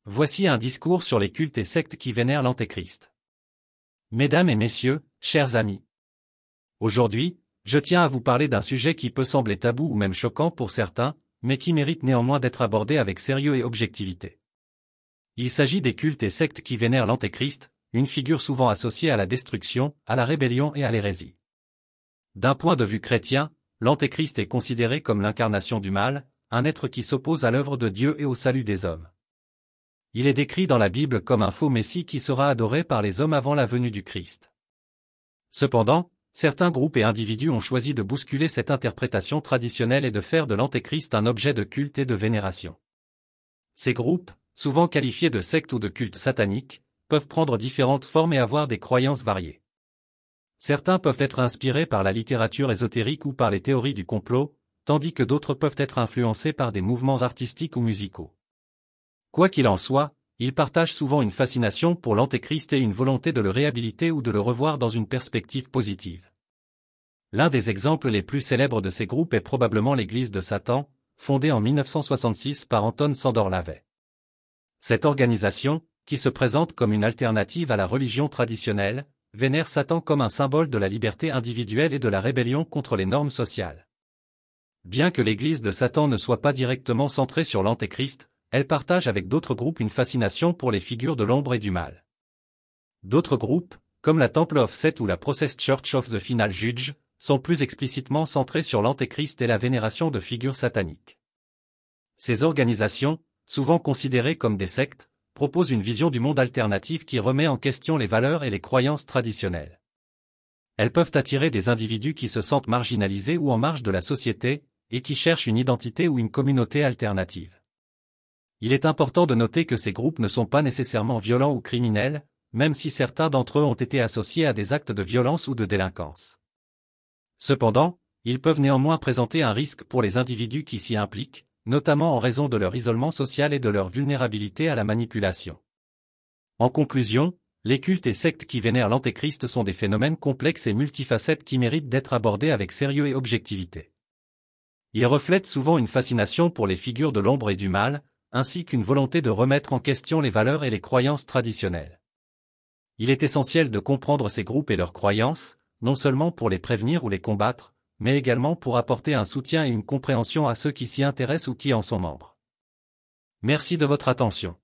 Voici un discours sur les cultes et sectes qui vénèrent l'Antéchrist. Mesdames et messieurs, chers amis. Aujourd'hui, je tiens à vous parler d'un sujet qui peut sembler tabou ou même choquant pour certains, mais qui mérite néanmoins d'être abordé avec sérieux et objectivité. Il s'agit des cultes et sectes qui vénèrent l'Antéchrist, une figure souvent associée à la destruction, à la rébellion et à l'hérésie. D'un point de vue chrétien, l'Antéchrist est considéré comme l'incarnation du mal, un être qui s'oppose à l'œuvre de Dieu et au salut des hommes. Il est décrit dans la Bible comme un faux Messie qui sera adoré par les hommes avant la venue du Christ. Cependant, certains groupes et individus ont choisi de bousculer cette interprétation traditionnelle et de faire de l'Antéchrist un objet de culte et de vénération. Ces groupes, souvent qualifiés de sectes ou de cultes sataniques, peuvent prendre différentes formes et avoir des croyances variées. Certains peuvent être inspirés par la littérature ésotérique ou par les théories du complot, tandis que d'autres peuvent être influencés par des mouvements artistiques ou musicaux. Quoi qu'il en soit, ils partagent souvent une fascination pour l'Antéchrist et une volonté de le réhabiliter ou de le revoir dans une perspective positive. L'un des exemples les plus célèbres de ces groupes est probablement l'Église de Satan, fondée en 1966 par Anton Szandor LaVey. Cette organisation, qui se présente comme une alternative à la religion traditionnelle, vénère Satan comme un symbole de la liberté individuelle et de la rébellion contre les normes sociales. Bien que l'Église de Satan ne soit pas directement centrée sur l'Antéchrist, elle partage avec d'autres groupes une fascination pour les figures de l'ombre et du mal. D'autres groupes, comme la Temple of Set ou la Processed Church of the Final Judge, sont plus explicitement centrés sur l'Antéchrist et la vénération de figures sataniques. Ces organisations, souvent considérées comme des sectes, proposent une vision du monde alternative qui remet en question les valeurs et les croyances traditionnelles. Elles peuvent attirer des individus qui se sentent marginalisés ou en marge de la société, et qui cherchent une identité ou une communauté alternative. Il est important de noter que ces groupes ne sont pas nécessairement violents ou criminels, même si certains d'entre eux ont été associés à des actes de violence ou de délinquance. Cependant, ils peuvent néanmoins présenter un risque pour les individus qui s'y impliquent, notamment en raison de leur isolement social et de leur vulnérabilité à la manipulation. En conclusion, les cultes et sectes qui vénèrent l'Antéchrist sont des phénomènes complexes et multifacettes qui méritent d'être abordés avec sérieux et objectivité. Ils reflètent souvent une fascination pour les figures de l'ombre et du mal, ainsi qu'une volonté de remettre en question les valeurs et les croyances traditionnelles. Il est essentiel de comprendre ces groupes et leurs croyances, non seulement pour les prévenir ou les combattre, mais également pour apporter un soutien et une compréhension à ceux qui s'y intéressent ou qui en sont membres. Merci de votre attention.